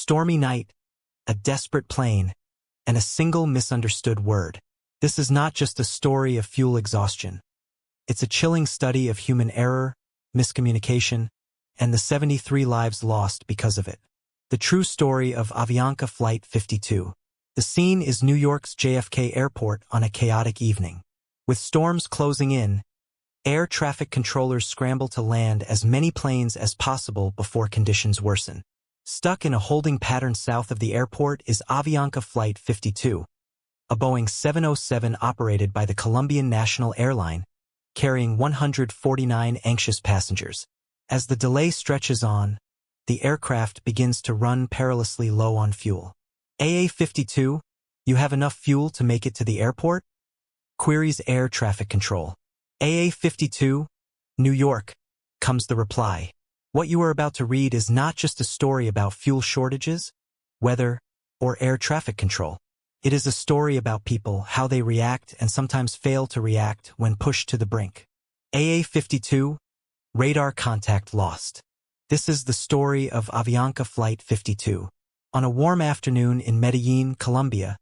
stormy night, a desperate plane, and a single misunderstood word. This is not just a story of fuel exhaustion. It's a chilling study of human error, miscommunication, and the 73 lives lost because of it. The true story of Avianca Flight 52. The scene is New York's JFK Airport on a chaotic evening. With storms closing in, air traffic controllers scramble to land as many planes as possible before conditions worsen. Stuck in a holding pattern south of the airport is Avianca Flight 52, a Boeing 707 operated by the Colombian National Airline, carrying 149 anxious passengers. As the delay stretches on, the aircraft begins to run perilously low on fuel. AA-52, you have enough fuel to make it to the airport? Queries air traffic control. AA-52, New York, comes the reply. What you are about to read is not just a story about fuel shortages, weather, or air traffic control. It is a story about people, how they react and sometimes fail to react when pushed to the brink. AA-52, radar contact lost. This is the story of Avianca Flight 52. On a warm afternoon in Medellin, Colombia,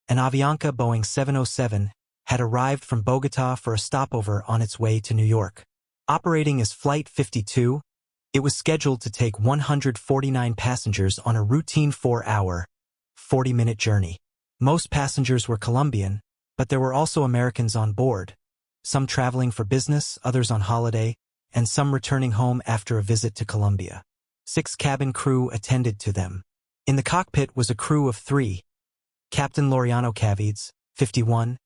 an Avianca Boeing 707 had arrived from Bogotá for a stopover on its way to New York. Operating as Flight 52, it was scheduled to take 149 passengers on a routine 4-hour, 40-minute journey. Most passengers were Colombian, but there were also Americans on board, some traveling for business, others on holiday, and some returning home after a visit to Colombia. 6 cabin crew attended to them. In the cockpit was a crew of 3. Captain Laureano Cavides, 51,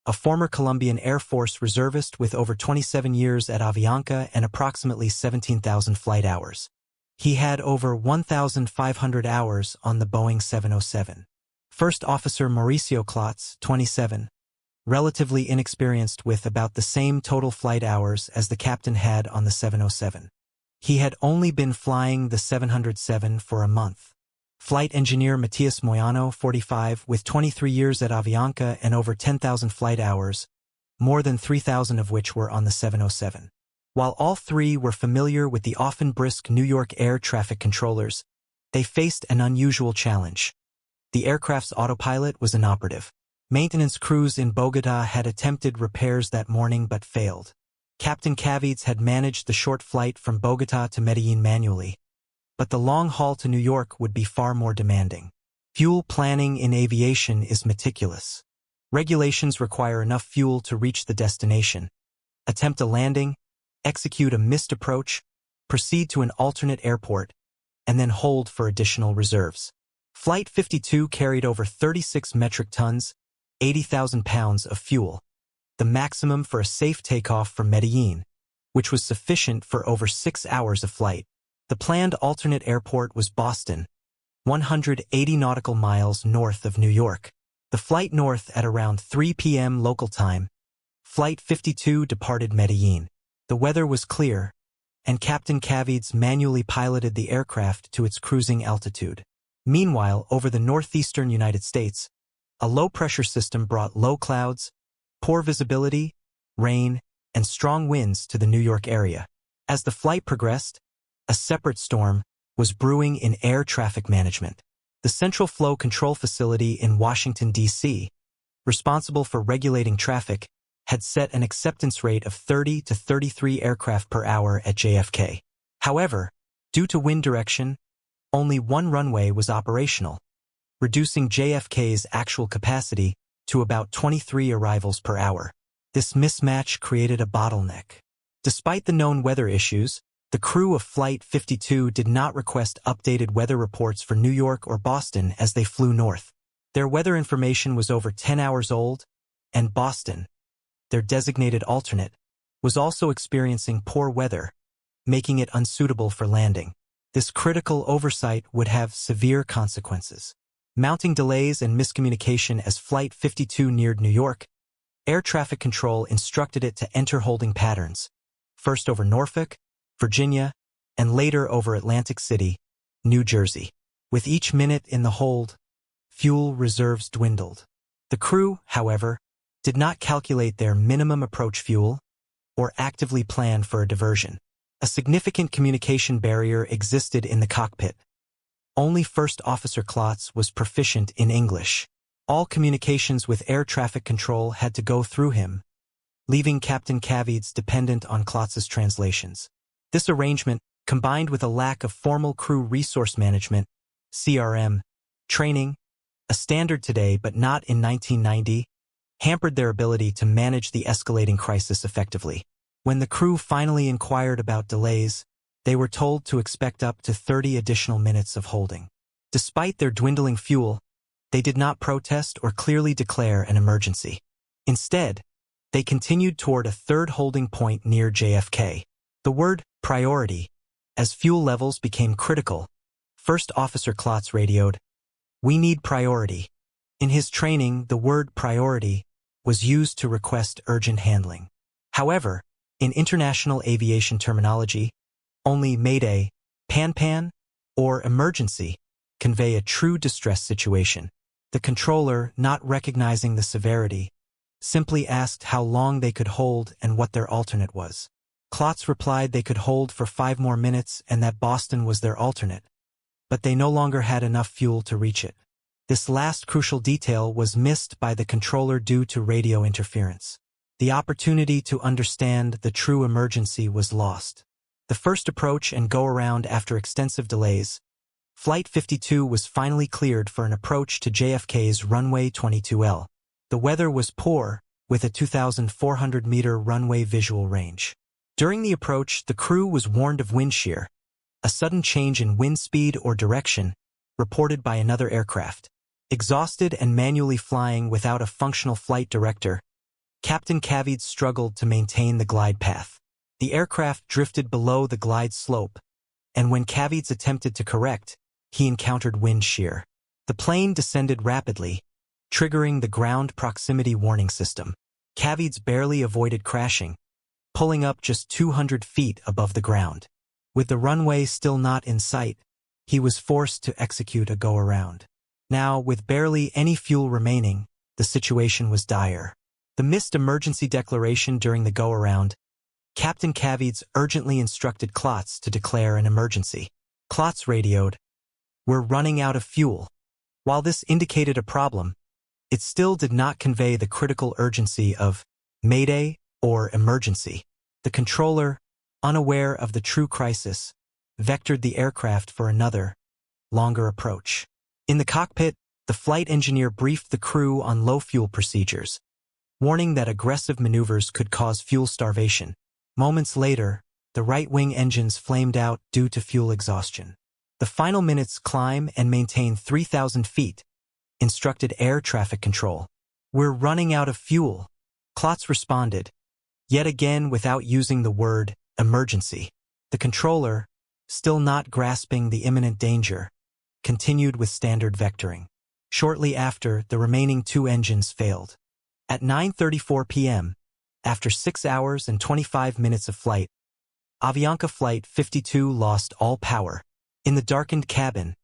a former Colombian Air Force reservist with over 27 years at Avianca and approximately 17,000 flight hours. He had over 1,500 hours on the Boeing 707. First Officer Mauricio Klotz, 27, relatively inexperienced with about the same total flight hours as the captain had on the 707. He had only been flying the 707 for a month. Flight engineer Matias Moyano, 45, with 23 years at Avianca and over 10,000 flight hours, more than 3,000 of which were on the 707. While all 3 were familiar with the often brisk New York air traffic controllers, they faced an unusual challenge. The aircraft's autopilot was inoperative. Maintenance crews in Bogotá had attempted repairs that morning but failed. Captain Cavides had managed the short flight from Bogotá to Medellin manually, but the long haul to New York would be far more demanding. Fuel planning in aviation is meticulous. Regulations require enough fuel to reach the destination, attempt a landing, execute a missed approach, proceed to an alternate airport, and then hold for additional reserves. Flight 52 carried over 36 metric tons, 80,000 pounds of fuel, the maximum for a safe takeoff from Medellin, which was sufficient for over 6 hours of flight. The planned alternate airport was Boston, 180 nautical miles north of New York. The flight north at around 3 p.m. local time, Flight 52 departed Medellin. The weather was clear, and Captain Cavides manually piloted the aircraft to its cruising altitude. Meanwhile, over the northeastern United States, a low-pressure system brought low clouds, poor visibility, rain, and strong winds to the New York area. As the flight progressed, a separate storm was brewing in air traffic management. The Central Flow Control Facility in Washington, D.C., responsible for regulating traffic, had set an acceptance rate of 30 to 33 aircraft per hour at JFK. However, due to wind direction, only one runway was operational, reducing JFK's actual capacity to about 23 arrivals per hour. This mismatch created a bottleneck. Despite the known weather issues, the crew of Flight 52 did not request updated weather reports for New York or Boston as they flew north. Their weather information was over 10 hours old, and Boston, their designated alternate, was also experiencing poor weather, making it unsuitable for landing. This critical oversight would have severe consequences. Mounting delays and miscommunication as Flight 52 neared New York, air traffic control instructed it to enter holding patterns, first over Norfolk, Virginia, and later over Atlantic City, New Jersey. With each minute in the hold, fuel reserves dwindled. The crew, however, did not calculate their minimum approach fuel or actively plan for a diversion. A significant communication barrier existed in the cockpit. Only First Officer Klotz was proficient in English. All communications with air traffic control had to go through him, leaving Captain Kavits dependent on Klotz's translations. This arrangement, combined with a lack of formal crew resource management, CRM, training, a standard today but not in 1990, hampered their ability to manage the escalating crisis effectively. When the crew finally inquired about delays, they were told to expect up to 30 additional minutes of holding. Despite their dwindling fuel, they did not protest or clearly declare an emergency. Instead, they continued toward a third holding point near JFK. The word priority, as fuel levels became critical, First Officer Klotz radioed, "We need priority." In his training, the word priority was used to request urgent handling. However, in international aviation terminology, only Mayday, Pan, or emergency convey a true distress situation. The controller, not recognizing the severity, simply asked how long they could hold and what their alternate was. Klotz replied they could hold for 5 more minutes and that Boston was their alternate, but they no longer had enough fuel to reach it. This last crucial detail was missed by the controller due to radio interference. The opportunity to understand the true emergency was lost. The first approach and go-around after extensive delays, Flight 52 was finally cleared for an approach to JFK's runway 22L. The weather was poor, with a 2,400-meter runway visual range. During the approach, the crew was warned of wind shear, a sudden change in wind speed or direction, reported by another aircraft. Exhausted and manually flying without a functional flight director, Captain Kavits struggled to maintain the glide path. The aircraft drifted below the glide slope, and when Kavits attempted to correct, he encountered wind shear. The plane descended rapidly, triggering the ground proximity warning system. Kavits barely avoided crashing, pulling up just 200 feet above the ground. With the runway still not in sight, he was forced to execute a go-around. Now, with barely any fuel remaining, the situation was dire. The missed emergency declaration during the go-around, Captain Kavits urgently instructed Klotz to declare an emergency. Klotz radioed, "We're running out of fuel." While this indicated a problem, it still did not convey the critical urgency of Mayday or emergency. The controller, unaware of the true crisis, vectored the aircraft for another, longer approach. In the cockpit, the flight engineer briefed the crew on low fuel procedures, warning that aggressive maneuvers could cause fuel starvation. Moments later, the right-wing engines flamed out due to fuel exhaustion. The final minutes climb and maintain 3,000 feet, instructed air traffic control. "We're running out of fuel," Klotz responded, yet again without using the word emergency. The controller, still not grasping the imminent danger, continued with standard vectoring. Shortly after, the remaining 2 engines failed. At 9:34 p.m., after 6 hours and 25 minutes of flight, Avianca Flight 52 lost all power. In the darkened cabin,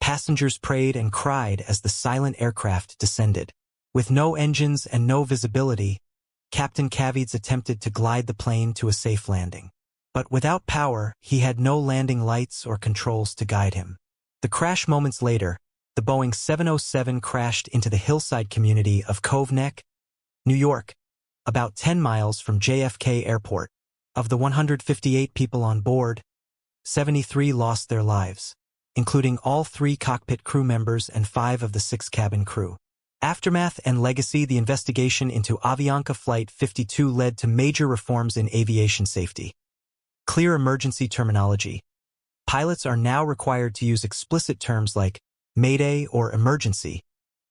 passengers prayed and cried as the silent aircraft descended. With no engines and no visibility, Captain Kavits attempted to glide the plane to a safe landing. But without power, he had no landing lights or controls to guide him. The crash moments later, the Boeing 707 crashed into the hillside community of Cove Neck, New York, about 10 miles from JFK Airport. Of the 158 people on board, 73 lost their lives, including all 3 cockpit crew members and 5 of the 6 cabin crew. Aftermath and legacy. The investigation into Avianca Flight 52 led to major reforms in aviation safety. Clear emergency terminology. Pilots are now required to use explicit terms like Mayday or emergency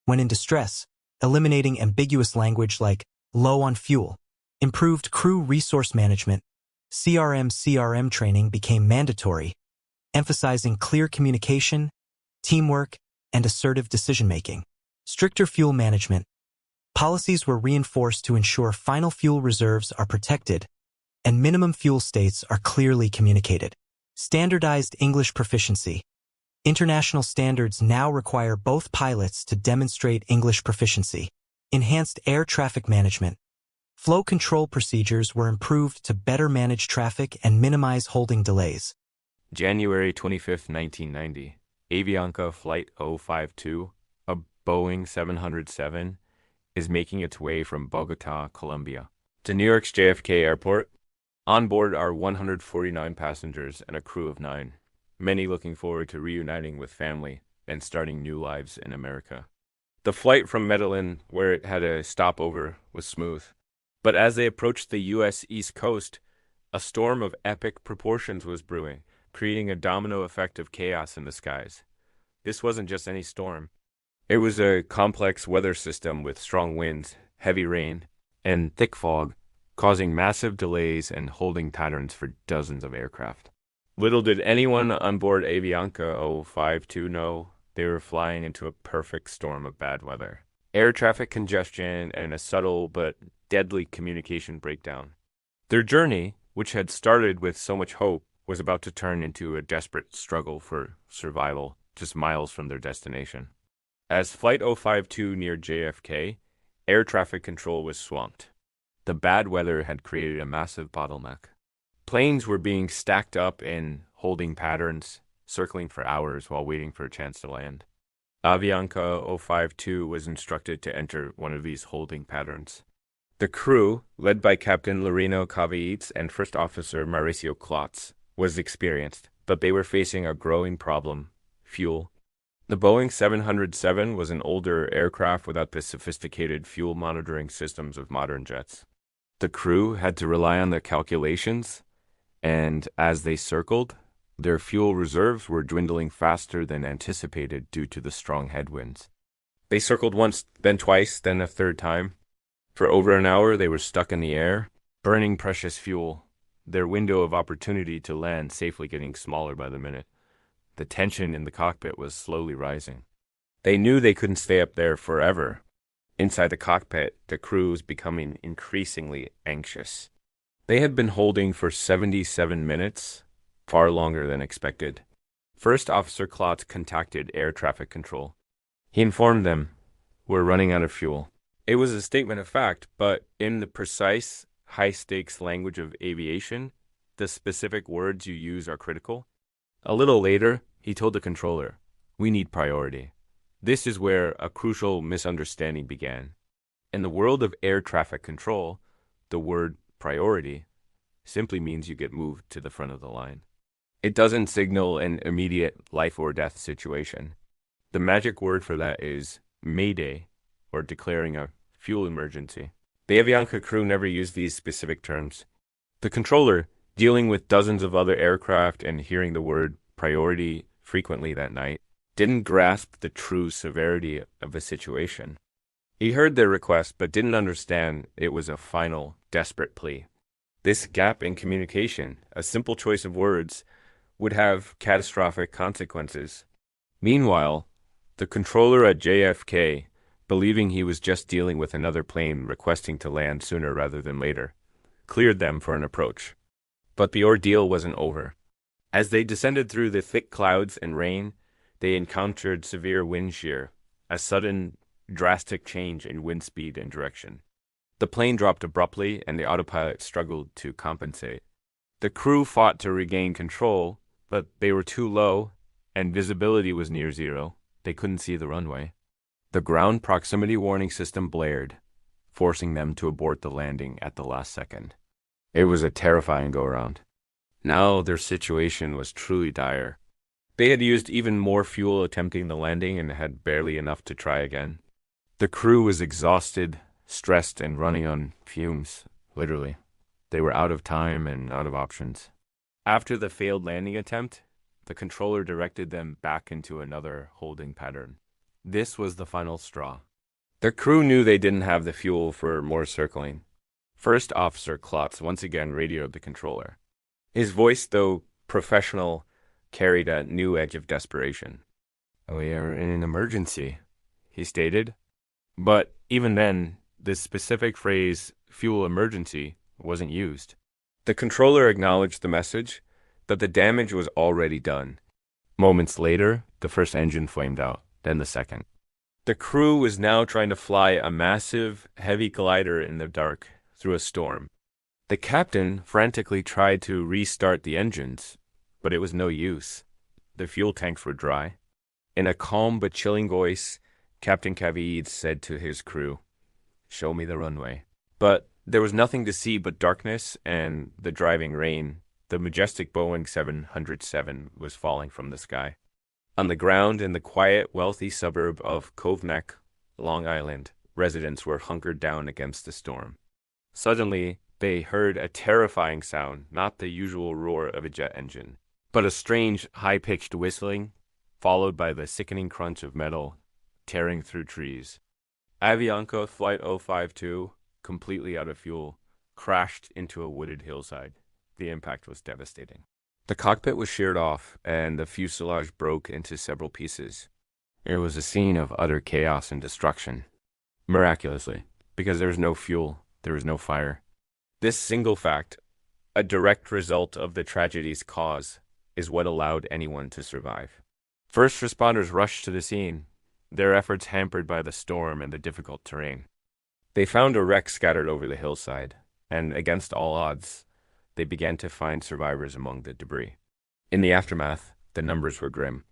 when in distress, eliminating ambiguous language like low on fuel. Improved crew resource management. CRM training became mandatory, emphasizing clear communication, teamwork, and assertive decision-making. Stricter fuel management. Policies were reinforced to ensure final fuel reserves are protected and minimum fuel states are clearly communicated. Standardized English proficiency. International standards now require both pilots to demonstrate English proficiency. Enhanced air traffic management. Flow control procedures were improved to better manage traffic and minimize holding delays. January 25, 1990. Avianca Flight 052, a Boeing 707, is making its way from Bogota, Colombia, to New York's JFK Airport. On board are 149 passengers and a crew of 9, many looking forward to reuniting with family and starting new lives in America. The flight from Medellin, where it had a stopover, was smooth. But as they approached the U.S. East Coast, a storm of epic proportions was brewing, creating a domino effect of chaos in the skies. This wasn't just any storm. It was a complex weather system with strong winds, heavy rain, and thick fog, causing massive delays and holding patterns for dozens of aircraft. Little did anyone on board Avianca 052 know they were flying into a perfect storm of bad weather. Air traffic congestion and a subtle but deadly communication breakdown. Their journey, which had started with so much hope, was about to turn into a desperate struggle for survival just miles from their destination. As Flight 052 neared JFK, air traffic control was swamped. The bad weather had created a massive bottleneck. Planes were being stacked up in holding patterns, circling for hours while waiting for a chance to land. Avianca 052 was instructed to enter one of these holding patterns. The crew, led by Captain Loreno Cavietes and First Officer Mauricio Klotz, was experienced, but they were facing a growing problem: fuel. The Boeing 707 was an older aircraft without the sophisticated fuel monitoring systems of modern jets. The crew had to rely on their calculations, and as they circled, their fuel reserves were dwindling faster than anticipated due to the strong headwinds. They circled once, then twice, then a third time. For over an hour, they were stuck in the air, burning precious fuel, their window of opportunity to land safely getting smaller by the minute. The tension in the cockpit was slowly rising. They knew they couldn't stay up there forever. Inside the cockpit, the crew was becoming increasingly anxious. They had been holding for 77 minutes, far longer than expected. First Officer Klotz contacted air traffic control. He informed them, "We're running out of fuel." It was a statement of fact, but in the precise, high-stakes language of aviation, the specific words you use are critical. A little later, he told the controller, "We need priority." This is where a crucial misunderstanding began. In the world of air traffic control, the word priority simply means you get moved to the front of the line. It doesn't signal an immediate life or death situation. The magic word for that is Mayday, or declaring a fuel emergency. The Avianca crew never used these specific terms. The controller, dealing with dozens of other aircraft and hearing the word priority frequently that night, didn't grasp the true severity of the situation. He heard their request but didn't understand it was a final, desperate plea. This gap in communication, a simple choice of words, would have catastrophic consequences. Meanwhile, the controller at JFK, believing he was just dealing with another plane requesting to land sooner rather than later, cleared them for an approach. But the ordeal wasn't over. As they descended through the thick clouds and rain, they encountered severe wind shear, a sudden, drastic change in wind speed and direction. The plane dropped abruptly, and the autopilot struggled to compensate. The crew fought to regain control, but they were too low, and visibility was near zero. They couldn't see the runway. The ground proximity warning system blared, forcing them to abort the landing at the last second. It was a terrifying go-around. Now their situation was truly dire. They had used even more fuel attempting the landing and had barely enough to try again. The crew was exhausted, stressed, and running on fumes, literally. They were out of time and out of options. After the failed landing attempt, the controller directed them back into another holding pattern. This was the final straw. The crew knew they didn't have the fuel for more circling. First Officer Klotz once again radioed the controller. His voice, though professional, carried a new edge of desperation. "We are in an emergency," he stated. But even then, the specific phrase, fuel emergency, wasn't used. The controller acknowledged the message, but the damage was already done. Moments later, the first engine flamed out, then the second. The crew was now trying to fly a massive, heavy glider in the dark through a storm. The captain frantically tried to restart the engines, but it was no use. The fuel tanks were dry. In a calm but chilling voice, Captain Cavid said to his crew, "Show me the runway." But there was nothing to see but darkness and the driving rain. The majestic Boeing 707 was falling from the sky. On the ground in the quiet, wealthy suburb of Cove Neck, Long Island, residents were hunkered down against the storm. Suddenly, they heard a terrifying sound, not the usual roar of a jet engine, but a strange, high-pitched whistling, followed by the sickening crunch of metal tearing through trees. Avianca Flight 052, completely out of fuel, crashed into a wooded hillside. The impact was devastating. The cockpit was sheared off, and the fuselage broke into several pieces. It was a scene of utter chaos and destruction. Miraculously, because there was no fuel, there was no fire. This single fact, a direct result of the tragedy's cause, is what allowed anyone to survive. First responders rushed to the scene, their efforts hampered by the storm and the difficult terrain. They found a wreck scattered over the hillside, and against all odds, they began to find survivors among the debris. In the aftermath, the numbers were grim.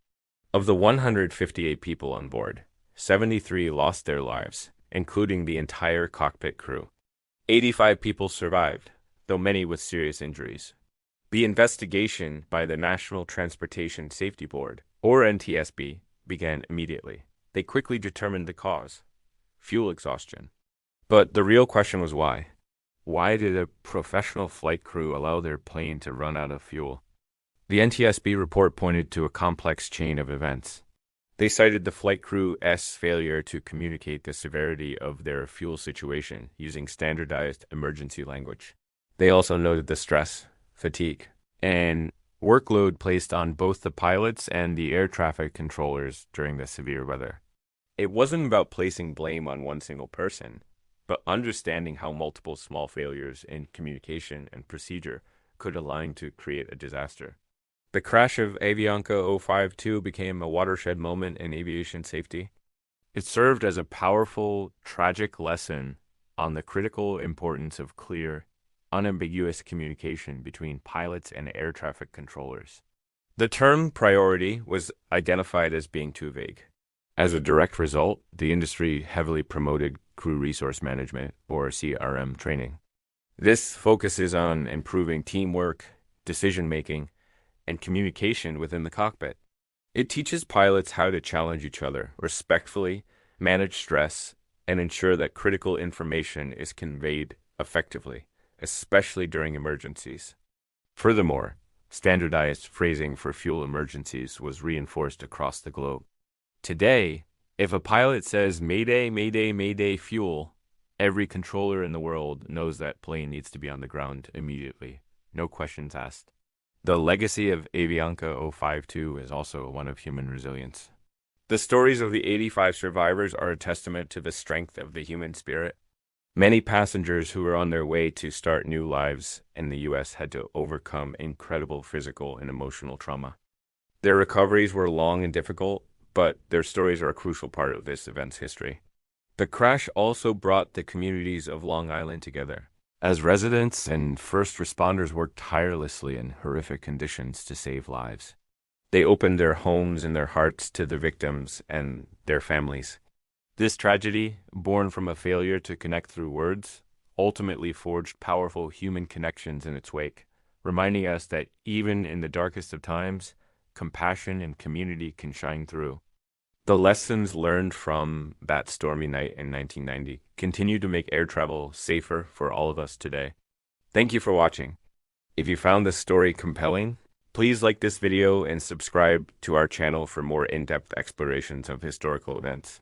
Of the 158 people on board, 73 lost their lives, including the entire cockpit crew. 85 people survived, though many with serious injuries. The investigation by the National Transportation Safety Board, or NTSB, began immediately. They quickly determined the cause: fuel exhaustion. But the real question was why? Why did a professional flight crew allow their plane to run out of fuel? The NTSB report pointed to a complex chain of events. They cited the flight crew's failure to communicate the severity of their fuel situation using standardized emergency language. They also noted the stress, fatigue, and workload placed on both the pilots and the air traffic controllers during the severe weather. It wasn't about placing blame on one single person, but understanding how multiple small failures in communication and procedure could align to create a disaster. The crash of Avianca 052 became a watershed moment in aviation safety. It served as a powerful, tragic lesson on the critical importance of clear, unambiguous communication between pilots and air traffic controllers. The term priority was identified as being too vague. As a direct result, the industry heavily promoted crew resource management, or CRM, training. This focuses on improving teamwork, decision-making, and communication within the cockpit. It teaches pilots how to challenge each other respectfully, manage stress, and ensure that critical information is conveyed effectively, especially during emergencies. Furthermore, standardized phrasing for fuel emergencies was reinforced across the globe. Today, if a pilot says "Mayday, Mayday, Mayday, fuel," every controller in the world knows that plane needs to be on the ground immediately. No questions asked. The legacy of Avianca 052 is also one of human resilience. The stories of the 85 survivors are a testament to the strength of the human spirit. Many passengers who were on their way to start new lives in the U.S. had to overcome incredible physical and emotional trauma. Their recoveries were long and difficult, but their stories are a crucial part of this event's history. The crash also brought the communities of Long Island together, as residents and first responders worked tirelessly in horrific conditions to save lives. They opened their homes and their hearts to the victims and their families. This tragedy, born from a failure to connect through words, ultimately forged powerful human connections in its wake, reminding us that even in the darkest of times, compassion and community can shine through. The lessons learned from that stormy night in 1990 continue to make air travel safer for all of us today. Thank you for watching. If you found this story compelling, please like this video and subscribe to our channel for more in-depth explorations of historical events.